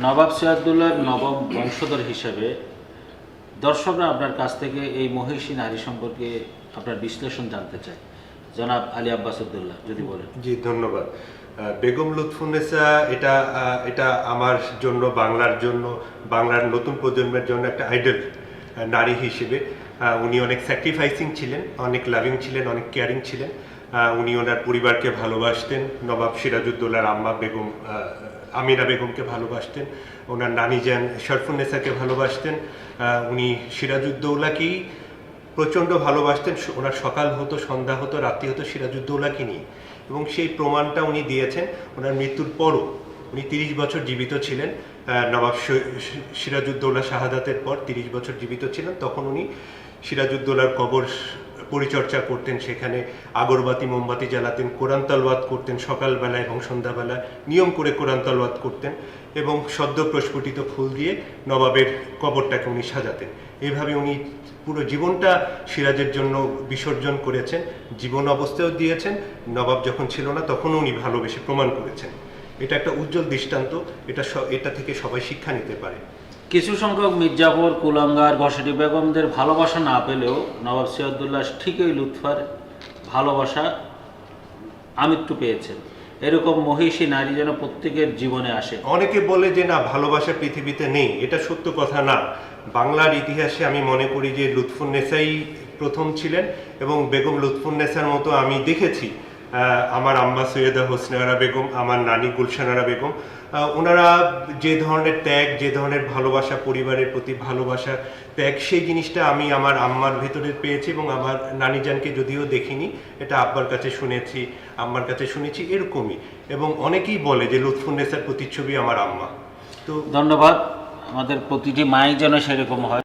নবাব সিরাজউদ্দৌলার নবম বংশধর হিসেবে দর্শকরা আপনার কাছ থেকে এই মহিষী নারী সম্পর্কে আপনার বিশ্লেষণ জানতে চায়। জনাব আলী আব্বাস উদ্দৌলা যদি বলেন। জি, ধন্যবাদ। বেগম লুৎফুন্নেসা এটা এটা আমার জন্য, বাংলার নতুন প্রজন্মের জন্য একটা আইডল নারী হিসেবে। উনি অনেক স্যাক্রিফাইসিং ছিলেন, অনেক লাভিং ছিলেন, অনেক কেয়ারিং ছিলেন। উনি ওনার পরিবারকে ভালোবাসতেন। নবাব সিরাজউদ্দৌলার আম্মা বেগম আমিনা বেগমকে ভালোবাসতেন, ওনার নানি যান শরফুন্নেসাকে ভালোবাসতেন। উনি সিরাজউদ্দৌলাকেই প্রচণ্ড ভালোবাসতেন। ওনার সকাল হতো, সন্ধ্যা হতো, রাত্রি হতো সিরাজউদ্দৌলাকে নিয়ে, এবং সেই প্রমাণটা উনি দিয়েছেন ওনার মৃত্যুর পরও। উনি 30 বছর জীবিত ছিলেন। নবাব সিরাজউদ্দৌলা শাহাদাতের পর 30 বছর জীবিত ছিলেন। তখন উনি সিরাজউদ্দৌলার কবর পরিচর্যা করতেন, সেখানে আগরবাতি মোমবাতি জ্বালাতেন, কোরআন তালাওয়াত করতেন সকালবেলা এবং সন্ধ্যাবেলা, নিয়ম করে কোরআন তালাওয়াত করতেন, এবং সদ্য প্রস্ফুটিত ফুল দিয়ে নবাবের কবরটাকে উনি সাজাতেন। এইভাবে উনি পুরো জীবনটা সিরাজের জন্য বিসর্জন করেছেন, জীবন অবস্থায়ও দিয়েছেন, নবাব যখন ছিল না তখনও উনি ভালোবেসে প্রমাণ করেছেন। এটা একটা উজ্জ্বল দৃষ্টান্ত, এটা থেকে সবাই শিক্ষা নিতে পারে। কিছু সংখ্যক মির্জাফর, কুলাঙ্গার, ঘসেটি বেগমদের ভালোবাসা না পেলেও নবাব সিরাজউদ্দৌলা ঠিকই লুৎফার ভালোবাসা আমৃত্যু পেয়েছেন। এরকম মহিষী নারী যেন প্রত্যেকের জীবনে আসে। অনেকে বলে যে না, ভালোবাসা পৃথিবীতে নেই, এটা সত্য কথা না। বাংলার ইতিহাসে আমি মনে করি যে লুৎফুন্নেসাই প্রথম ছিলেন, এবং বেগম লুৎফুন্নেসার মতো আমি দেখেছি আমার আম্মা সৈয়দা হোসনে আরা বেগম, আমার নানি গুলশান আরা বেগম। ওনারা যে ধরনের ত্যাগ, যে ধরনের ভালোবাসা, পরিবারের প্রতি ভালোবাসা, ত্যাগ, সেই জিনিসটা আমি আমার আম্মার ভেতরে পেয়েছি, এবং আমার নানিজানকে যদিও দেখিনি, এটা আব্বার কাছে শুনেছি, আম্মার কাছে শুনেছি, এরকমই। এবং অনেকেই বলে যে লুৎফুন্নেসার প্রতিচ্ছবি আমার আম্মা। তো ধন্যবাদ। আমাদের প্রতিটি মাই যেন সেরকম হয়।